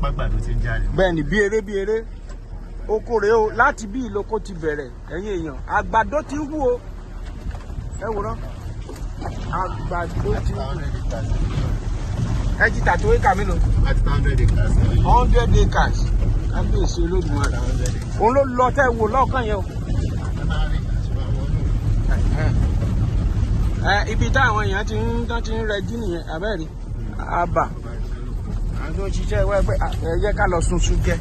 pàgbàdo ti ń jáde. bẹ́ẹ̀ ni bí eré oko rèé o láti bí ìlókò ti bẹ̀rẹ̀ ẹ̀yin èèyàn àgbàdo ti ń hù o ẹ wòrán àgbàdo ti ń hù ẹ ti tà tó éka mélòó. láti 100 acres. 100 acres kábíyèsí olódùmarè òun ló lọ tẹ́ wò lọ́ọ̀kan yẹn o. ibi táwọn èèyàn ti ń rẹjú nìyẹn abẹ́rẹ́ àbà àwọn tó ń ṣiṣẹ́ wẹ́gbẹ́ ẹ jẹ́ ká lọ sunsun jẹ.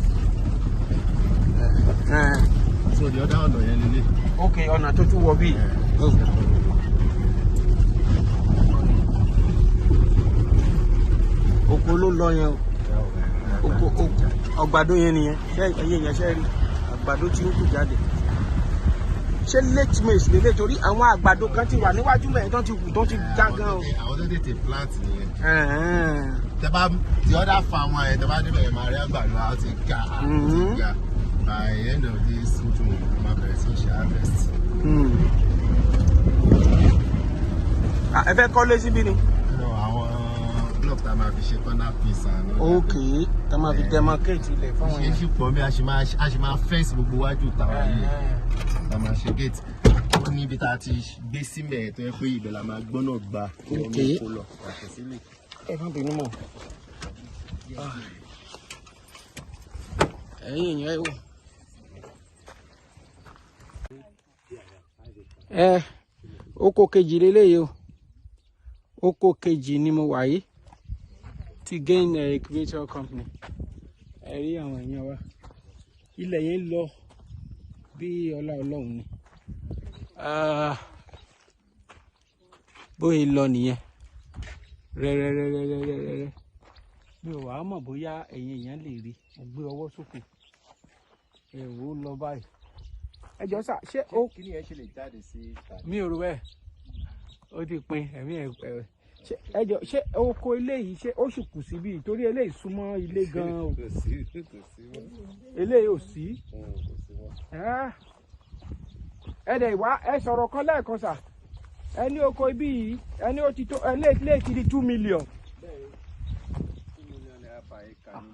so the other ọ̀nà yẹn lélẹ̀. ok ọ̀nà tó tún wọ bíi. oko ló lọ yẹn o oko ọgbàdo yẹn nìyẹn ṣé ẹyẹ yẹn ṣe rí àgbàdo tí ó kù jáde ṣé late maize lélẹ̀ torí àwọn àgbàdo kan ti wà níwájú mẹ́rin tó ti wù tó ti já gan o. àwọn tó tètè plant nìyẹn. tẹ́bá the other farm wọn yẹn tẹ́bá débẹ̀ yẹn máa rí àgbàdo àwọn ti ga by end of this June máa bẹ̀rẹ̀ sí ṣe harvest. ẹ fẹ́ kọ́lé síbí ni. àwọn block tá a máa fi ṣe corner piece àná. ok tá a máa fi demarcate ilẹ̀ fáwọn yẹn. ṣe ṣùpọ̀ bí a ṣe máa fence gbogbo wájú tàwa yìí tá a máa ṣe gate ó ní ibi tá a ti gbé símẹ̀ tó yẹ pé ibẹ̀ la máa gbọ́nà gba omi kó lọ yàtọ̀ sílẹ̀. ẹ má bínú mọ́ ẹ̀yin èèyàn ẹ wò. oko kejì lélẹ́yìí o oko kejì ni mo wà yìí ti gain creator company ẹ rí àwọn èèyàn wa ilẹ̀ yẹn lọ bí ọlá ọlọ́run ni bóyá lọ nìyẹn rẹ́rẹ́rẹ́rẹ́rẹ́rẹ́ mi ò wá mọ̀ bóyá ẹ̀yin èèyàn lè rí mo gbé ọwọ́ sókè ẹ̀rọ lọ báyìí ẹ jọ sà ṣé ó kí ni ẹ ṣe lè jáde sí ìta. mi ò rò bẹ́ẹ̀ ó ti pin ẹ̀mí ẹ̀ ẹ jọ ṣé oko eléyìí ṣé ó sì kù síbí torí eléyìí súnmọ́ ilé gan-an o eléyìí ò sí ẹ dẹ̀ wá ẹ sọ̀rọ̀ kan lẹ́ẹ̀kan sà ẹ ní oko ibí yìí ẹ ní ó ti tó ẹ lè ti di 2 million.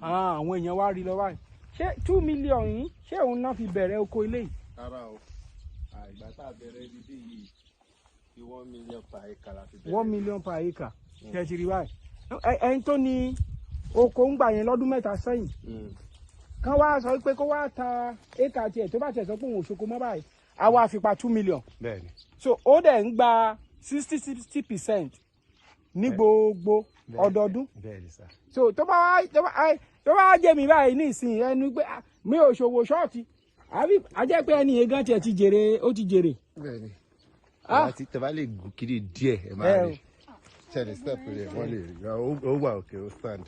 àwọn èèyàn wá rí lọ báyìí ṣé 2 million yìí ṣé òun náà fi bẹ̀rẹ̀ oko eléyìí. rárá o ìgbà tá a bẹ̀rẹ̀ ibi yìí fi 1 million per acre la fi bẹ̀rẹ̀. 1 million per acre ṣe ti rí báyìí ẹni tó ní oko ń gbà yẹn lọ́dún mẹ́ta sẹ́yìn kán wá sọ pé kó wá ta acre tiẹ̀ tó bá tiẹ̀ sọ pé òun ò ṣoko mọ́ báyìí á wá fi pa 2 million. bẹ́ẹ̀ni. so ó dẹ̀ ń gba 60% ní gbogbo ọdọọdún. bẹ́ẹ̀ni sá. so tó bá jẹ́ mi báyìí ní ìsìn ẹnu pé mi ò ṣòwò ṣọ́ọ̀tì àbí ajẹ́ pé ẹni yẹn gan tiẹ̀ ti jèrè ó ti jèrè. bẹ́ẹ̀ni tẹ́ bá lè gùn kiri díẹ̀ ẹ máa rí ṣẹlẹ̀ step rẹ̀ wọ́n lè rí ó wà òkè ó stand.